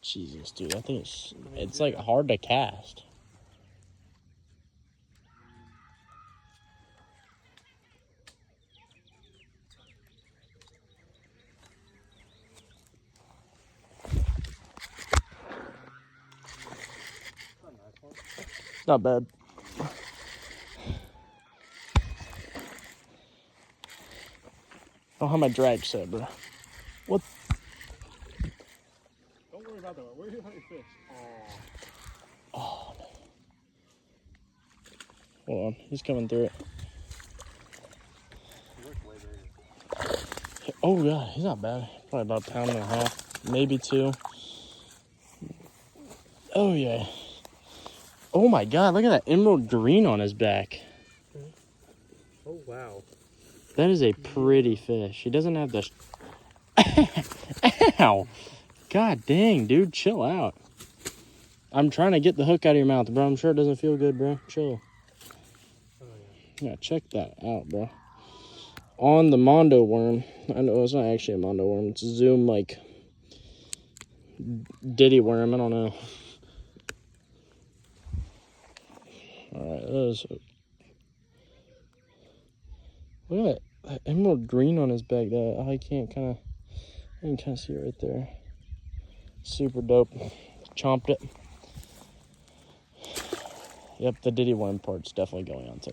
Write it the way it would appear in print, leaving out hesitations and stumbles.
Jesus, dude, I think it's like hard to cast. It's not bad. I don't have my drag set, bro. What? Don't worry about that. Where you your fish? Oh, man. Hold on, he's coming through it. He looks way bigger. Oh, God, he's not bad. Probably about a pound and a half, maybe 2. Oh, yeah. Oh, my God, look at that emerald green on his back. Oh, wow. That is a pretty fish. He doesn't have the... Ow! God dang, dude, chill out. I'm trying to get the hook out of your mouth, bro. I'm sure it doesn't feel good, bro. Chill. Oh, yeah. Yeah, check that out, bro. On the Mondo worm. I know it's not actually a Mondo worm. It's a Zoom, like, Diddy worm. I don't know. Alright, that is... Look at that emerald green on his back. That I can kind of see it right there. Super dope. Chomped it. Yep, the Diddy worm part's definitely going on TikTok.